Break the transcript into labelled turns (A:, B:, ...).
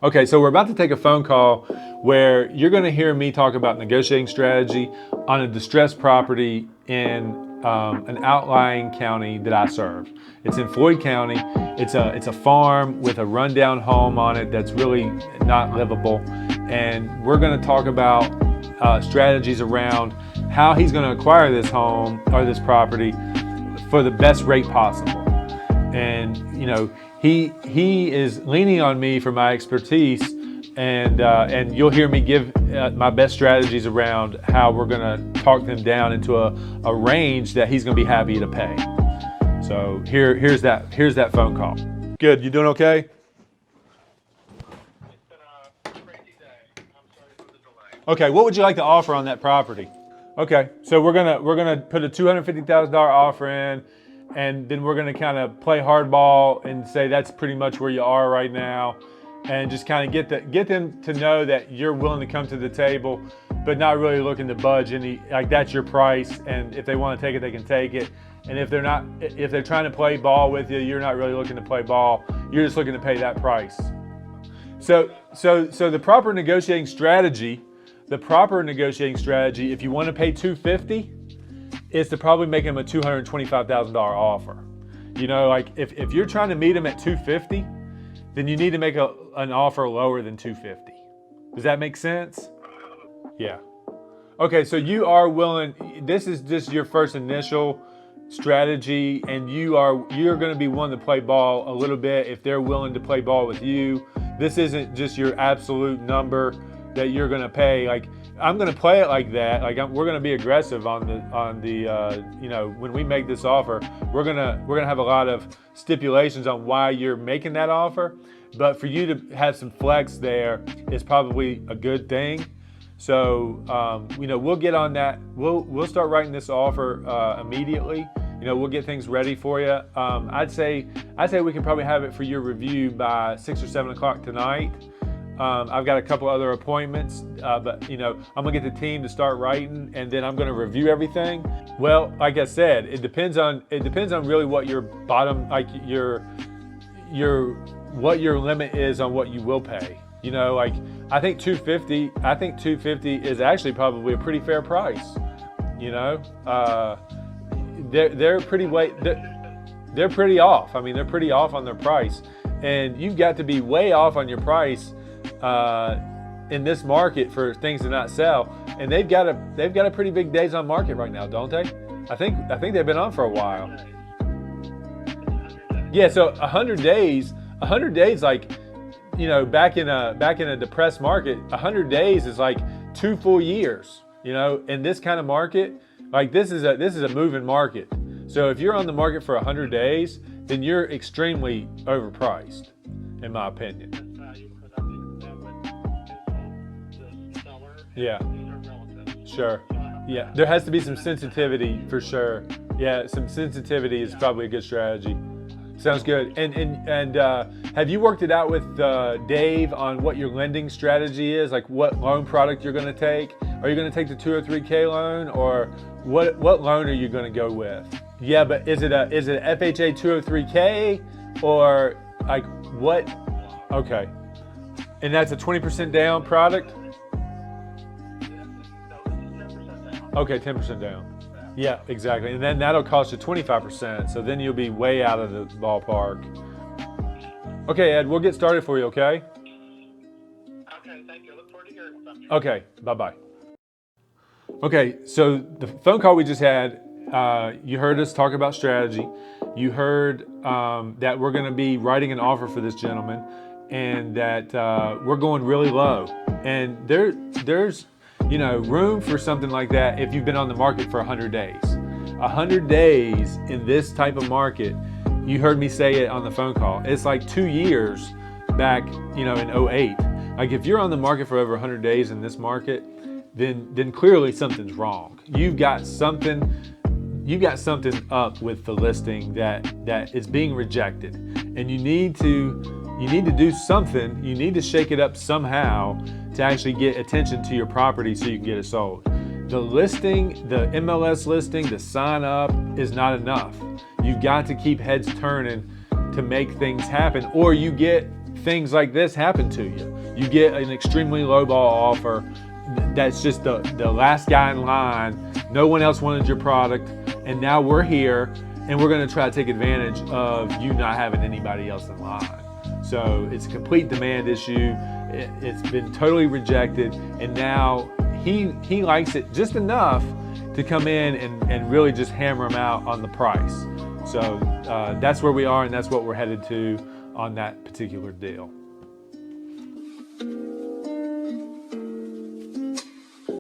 A: Okay, so we're about to take a phone call where you're going to hear me talk about negotiating strategy on a distressed property in an outlying county that I serve. It's in Floyd County. It's a farm with a rundown home on it that's really not livable, and we're going to talk about strategies around how he's going to acquire this home or this property for the best rate possible. And he is leaning on me for my expertise, and you'll hear me give my best strategies around how we're going to talk them down into a range that he's going to be happy to pay. So here's that phone call. Good, you doing okay?
B: It's been a crazy day. I'm sorry for the delay.
A: Okay, what would you like to offer on that property? Okay, so we're gonna put a $250,000 offer in, and then we're gonna kind of play hardball and say that's pretty much where you are right now, and just kind of get them to know that you're willing to come to the table, but not really looking to budge any. Like, that's your price, and if they want to take it, they can take it. And if they're trying to play ball with you, you're not really looking to play ball. You're just looking to pay that price. So the proper negotiating strategy. If you want to pay $250, is to probably make him a $225,000 offer. Like if you're trying to meet him at $250, then you need to make an offer lower than $250. Does that make sense? Yeah. Okay, so you are willing. This is just your first initial strategy, and you're going to be willing to play ball a little bit if they're willing to play ball with you. This isn't just your absolute number that you're going to pay. Like, I'm going to play it like that. Like, we're going to be aggressive on the when we make this offer, we're going to have a lot of stipulations on why you're making that offer. But for you to have some flex there is probably a good thing. So we'll get on that. We'll start writing this offer immediately. We'll get things ready for you. I'd say we can probably have it for your review by 6 or 7 o'clock tonight. I've got a couple other appointments, but I'm gonna get the team to start writing, and then I'm gonna review everything. Well, like I said, it depends on really what your bottom, like what your limit is on what you will pay. Like, I think 250 is actually probably a pretty fair price. They're pretty off. I mean, they're pretty off on their price, and you've got to be way off on your price in this market for things to not sell. And they've got a pretty big days on market right now, don't they? I think they've been on for a while. Yeah, so 100 days, like, back in a depressed market, 100 days is like 2 full years. In this kind of market, like, this is a moving market. So if you're on the market for 100 days, then you're extremely overpriced, in my opinion. Yeah. Sure. Yeah. There has to be some sensitivity for sure. Yeah. Some sensitivity is probably a good strategy. Sounds good. And have you worked it out with Dave on what your lending strategy is? Like, what loan product you're going to take? Are you going to take the 203K loan, or what loan are you going to go with? Yeah, but is it a FHA 203K, or like what? Okay. And that's a 20% down product? Okay, 10% down. Yeah, exactly. And then that'll cost you 25%. So then you'll be way out of the ballpark. Okay, Ed, we'll get started for you, okay?
B: Okay, thank you. I look forward to hearing from you.
A: Okay, bye-bye. Okay, so the phone call we just had, you heard us talk about strategy. You heard that we're going to be writing an offer for this gentleman, and that we're going really low. And there's room for something like that if you've been on the market for 100 days. 100 days in this type of market, you heard me say it on the phone call, it's like 2 years back, in 08. Like, if you're on the market for over 100 days in this market, then clearly something's wrong. You've got something up with the listing that is being rejected, and you need to do something. You need to shake it up somehow to actually get attention to your property so you can get it sold. The listing, the MLS listing, the sign up is not enough. You've got to keep heads turning to make things happen, or you get things like this happen to you. You get an extremely low ball offer that's just the last guy in line. No one else wanted your product, and now we're here and we're going to try to take advantage of you not having anybody else in line. So it's a complete demand issue. It's been totally rejected, and now he likes it just enough to come in and really just hammer him out on the price. So that's where we are, and that's what we're headed to on that particular deal.